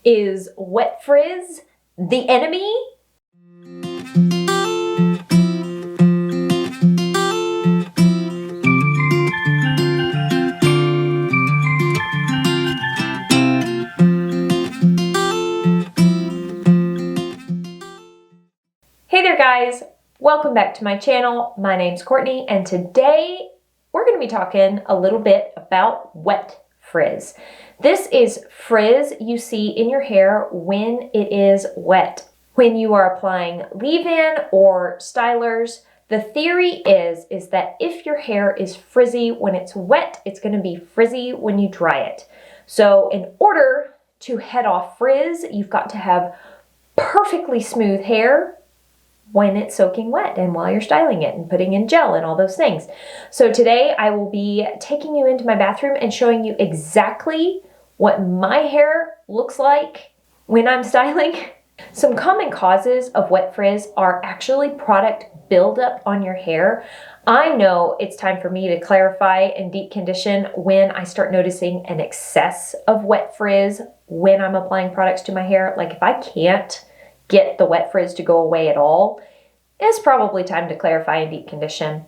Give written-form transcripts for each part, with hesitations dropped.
Is wet frizz the enemy? Hey there guys, welcome back to my channel. My name's Courtney and today we're going to be talking a little bit about wet frizz. This is frizz you see in your hair when it is wet. When you are applying leave-in or stylers, the theory is that if your hair is frizzy when it's wet, it's going to be frizzy when you dry it. So in order to head off frizz, you've got to have perfectly smooth hair when it's soaking wet and while you're styling it and putting in gel and all those things. So today I will be taking you into my bathroom and showing you exactly what my hair looks like when I'm styling. Some common causes of wet frizz are actually product buildup on your hair. I know it's time for me to clarify and deep condition when I start noticing an excess of wet frizz when I'm applying products to my hair. Like if I can't get the wet frizz to go away at all, it's probably time to clarify and deep condition.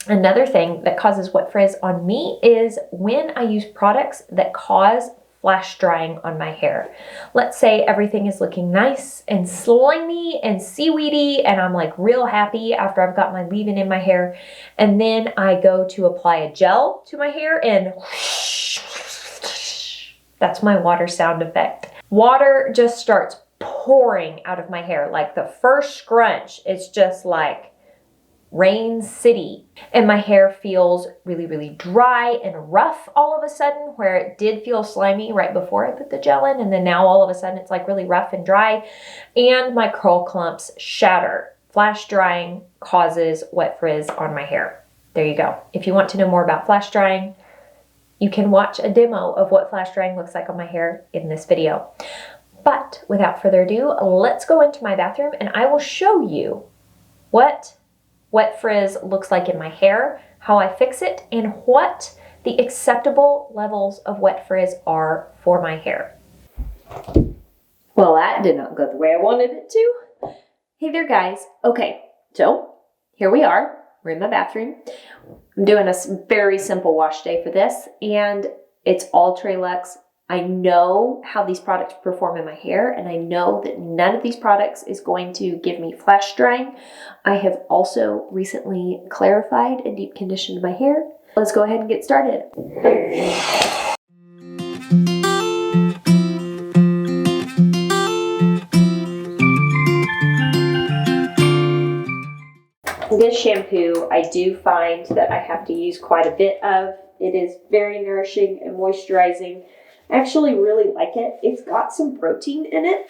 Another thing that causes wet frizz on me is when I use products that cause flash drying on my hair. Let's say everything is looking nice and slimy and seaweedy and I'm like real happy after I've got my leave-in in my hair, and then I go to apply a gel to my hair and whoosh, that's my water sound effect. Water just starts pouring out of my hair. Like the first scrunch, it's just like Rain City. And my hair feels really, really dry and rough all of a sudden, where it did feel slimy right before I put the gel in. And then now all of a sudden it's like really rough and dry. And my curl clumps shatter. Flash drying causes wet frizz on my hair. There you go. If you want to know more about flash drying, you can watch a demo of what flash drying looks like on my hair in this video. But without further ado, let's go into my bathroom and I will show you what wet frizz looks like in my hair, how I fix it, and what the acceptable levels of wet frizz are for my hair. Well, that did not go the way I wanted it to. Hey there guys. Okay, so here we are. We're in my bathroom. I'm doing a very simple wash day for this, and it's all Trelux. I know how these products perform in my hair, and I know that none of these products is going to give me flash drying. I have also recently clarified and deep conditioned my hair. Let's go ahead and get started. This shampoo, I do find that I have to use quite a bit of. It is very nourishing and moisturizing. I actually really like it. It's got some protein in it.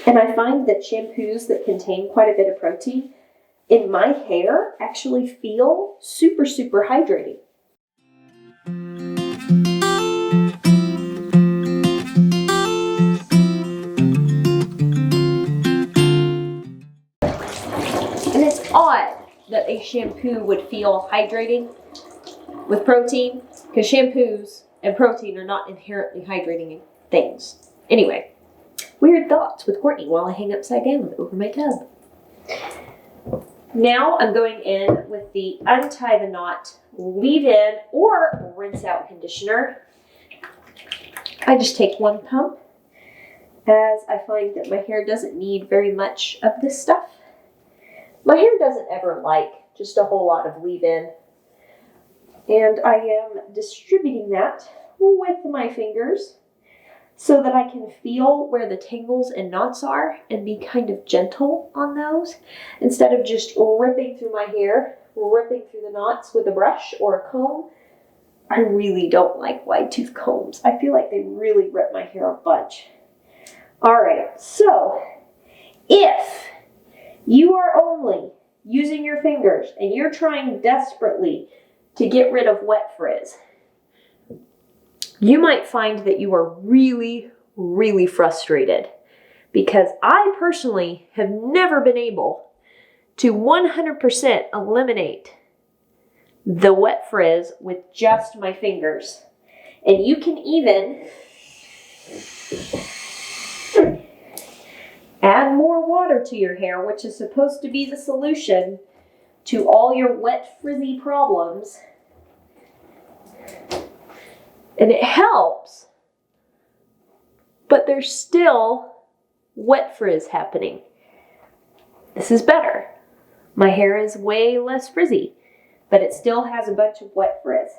And I find that shampoos that contain quite a bit of protein in my hair actually feel super, super hydrating. And it's odd that a shampoo would feel hydrating with protein, because shampoos and protein are not inherently hydrating things. Anyway, weird thoughts with Courtney while I hang upside down over my tub. Now I'm going in with the Untie the Knot leave-in or rinse out conditioner. I just take one pump, as I find that my hair doesn't need very much of this stuff. My hair doesn't ever like just a whole lot of leave-in. And I am distributing that with my fingers so that I can feel where the tangles and knots are and be kind of gentle on those instead of just ripping through my hair, ripping through the knots with a brush or a comb. I really don't like wide tooth combs. I feel like they really rip my hair a bunch. All right, so if you are only using your fingers and you're trying desperately to get rid of wet frizz, you might find that you are really, really frustrated, because I personally have never been able to 100% eliminate the wet frizz with just my fingers. And you can even into your hair, which is supposed to be the solution to all your wet, frizzy problems. And it helps, but there's still wet frizz happening. This is better. My hair is way less frizzy, but it still has a bunch of wet frizz.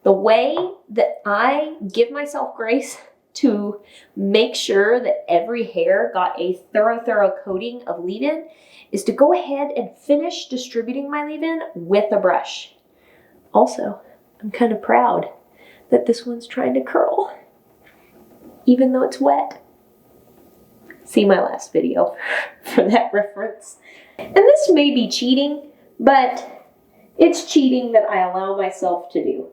The way that I give myself grace to make sure that every hair got a thorough coating of leave-in is to go ahead and finish distributing my leave-in with a brush. Also, I'm kind of proud that this one's trying to curl, even though it's wet. See my last video for that reference. And this may be cheating, but it's cheating that I allow myself to do.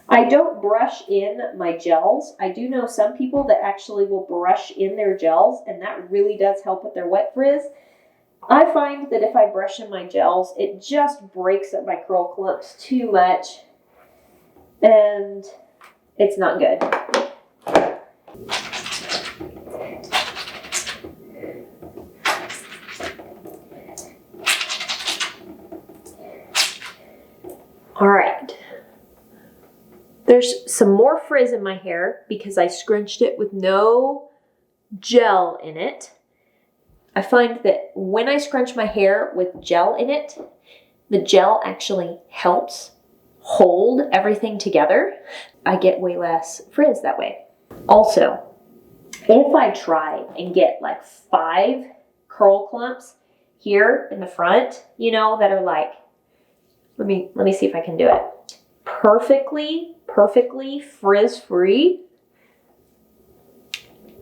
I don't brush in my gels. I do know some people that actually will brush in their gels, and that really does help with their wet frizz. I find that if I brush in my gels, it just breaks up my curl clumps too much, and it's not good. All right. There's some more frizz in my hair because I scrunched it with no gel in it. I find that when I scrunch my hair with gel in it, the gel actually helps hold everything together. I get way less frizz that way. Also, if I try and get like 5 curl clumps here in the front, you know, that are like, let me see if I can do it. Perfectly frizz-free.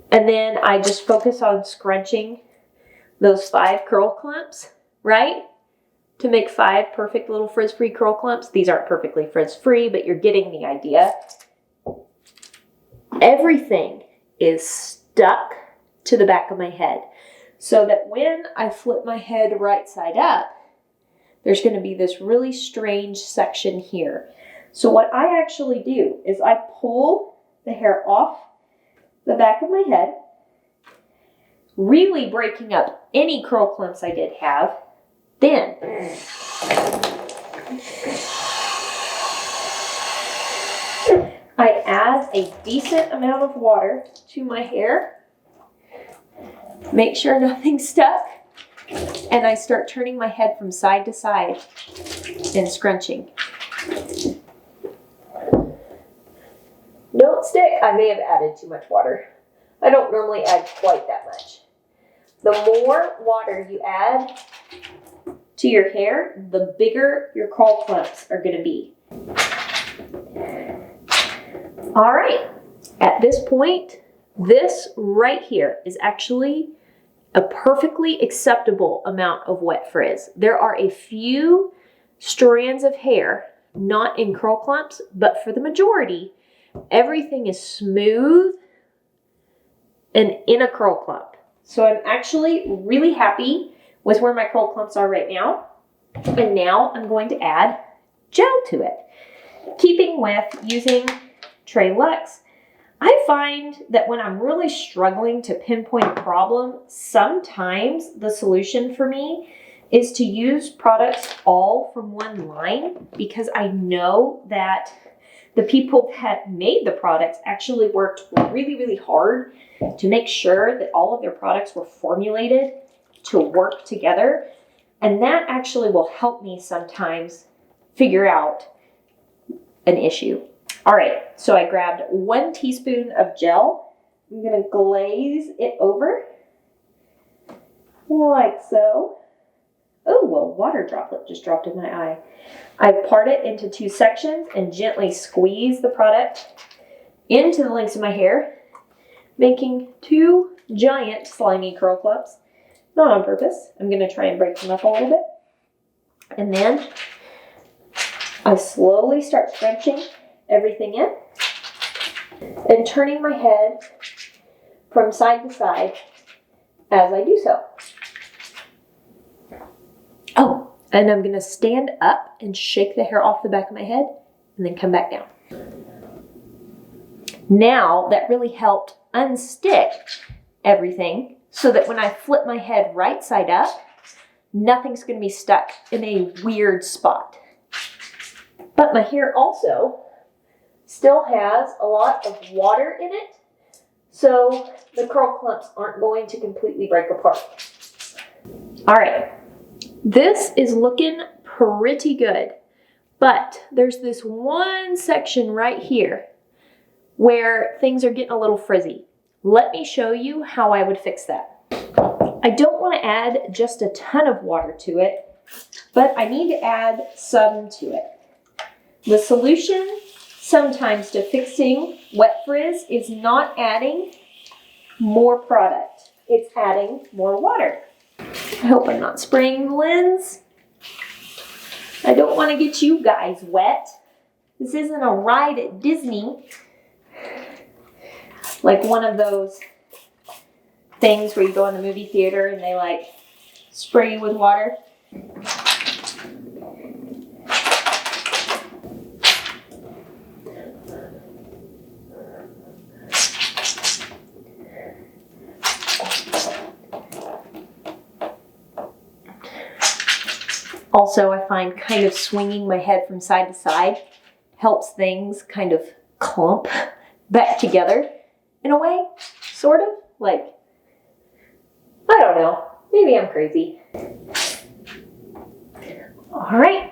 And then I just focus on scrunching those 5 curl clumps, right? To make 5 perfect little frizz-free curl clumps. These aren't perfectly frizz-free, but you're getting the idea. Everything is stuck to the back of my head, so that when I flip my head right side up, there's going to be this really strange section here. So what I actually do is I pull the hair off the back of my head, really breaking up any curl clumps I did have. Then I add a decent amount of water to my hair, make sure nothing's stuck, and I start turning my head from side to side and scrunching. Don't stick. I may have added too much water. I don't normally add quite that much. The more water you add to your hair, the bigger your curl clumps are going to be. All right. At this point, this right here is actually a perfectly acceptable amount of wet frizz. There are a few strands of hair not in curl clumps, but for the majority, everything is smooth and in a curl clump. So I'm actually really happy with where my curl clumps are right now. And now I'm going to add gel to it. Keeping with using Tray Luxe, I find that when I'm really struggling to pinpoint a problem, sometimes the solution for me is to use products all from one line, because I know that the people that made the products actually worked really hard to make sure that all of their products were formulated to work together. And that actually will help me sometimes figure out an issue. All right, so I grabbed 1 teaspoon of gel. I'm gonna glaze it over like so. Oh, well, water droplet just dropped in my eye. I part it into 2 sections and gently squeeze the product into the lengths of my hair, making 2 giant slimy curl clumps. Not on purpose. I'm going to try and break them up a little bit. And then I slowly start scrunching everything in and turning my head from side to side as I do so. Oh, and I'm going to stand up and shake the hair off the back of my head and then come back down. Now that really helped unstick everything so that when I flip my head right side up, nothing's going to be stuck in a weird spot. But my hair also still has a lot of water in it, so the curl clumps aren't going to completely break apart. All right, this is looking pretty good, but there's this one section right here where things are getting a little frizzy. Let me show you how I would fix that. I don't want to add just a ton of water to it, but I need to add some to it. The solution sometimes to fixing wet frizz is not adding more product. It's adding more water. I hope I'm not spraying the lens. I don't want to get you guys wet. This isn't a ride at Disney. Like one of those things where you go in the movie theater and they like spray you with water. Also, I find kind of swinging my head from side to side helps things kind of clump back together in a way, sort of. Like, I don't know, maybe I'm crazy. All right,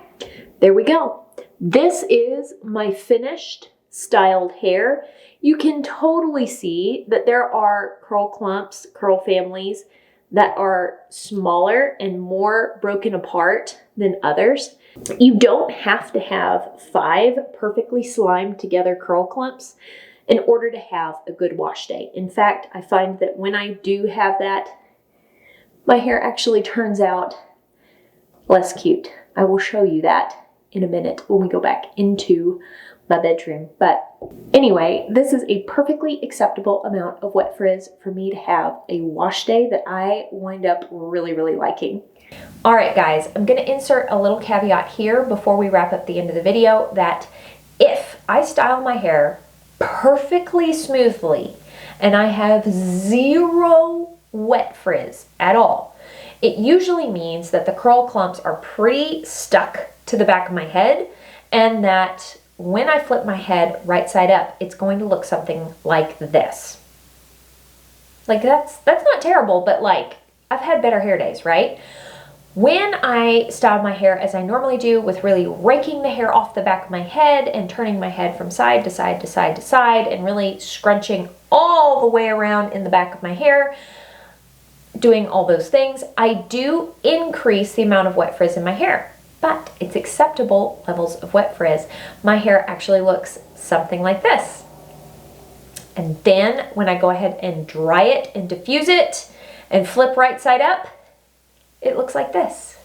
there we go. This is my finished styled hair. You can totally see that there are curl clumps, curl families that are smaller and more broken apart than others. You don't have to have 5 perfectly slimed together curl clumps in order to have a good wash day. In fact, I find that when I do have that, my hair actually turns out less cute. I will show you that in a minute when we go back into my bedroom. But anyway, this is a perfectly acceptable amount of wet frizz for me to have a wash day that I wind up really, really liking. All right, guys, I'm going to insert a little caveat here before we wrap up the end of the video that if I style my hair perfectly smoothly and I have 0 wet frizz at all, it usually means that the curl clumps are pretty stuck to the back of my head, and that when I flip my head right side up, it's going to look something like this. Like that's not terrible, but like I've had better hair days, right? When I style my hair as I normally do, with really raking the hair off the back of my head and turning my head from side to side to side to side and really scrunching all the way around in the back of my hair, doing all those things, I do increase the amount of wet frizz in my hair. But it's acceptable levels of wet frizz. My hair actually looks something like this. And then when I go ahead and dry it and diffuse it and flip right side up, it looks like this.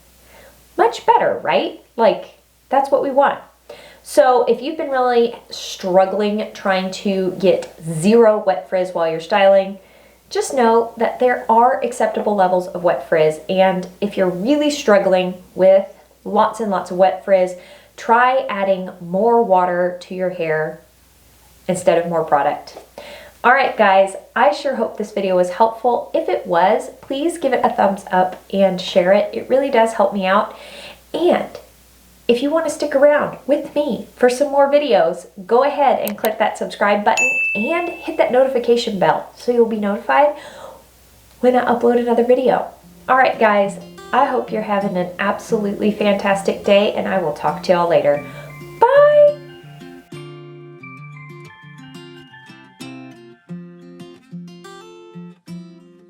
Much better, right? Like, that's what we want. So if you've been really struggling trying to get 0 wet frizz while you're styling, just know that there are acceptable levels of wet frizz. And if you're really struggling with lots and lots of wet frizz, try adding more water to your hair instead of more product. All right, guys, I sure hope this video was helpful. If it was, please give it a thumbs up and share it. It really does help me out. And if you want to stick around with me for some more videos, go ahead and click that subscribe button and hit that notification bell so you'll be notified when I upload another video. All right, guys, I hope you're having an absolutely fantastic day, and I will talk to y'all later.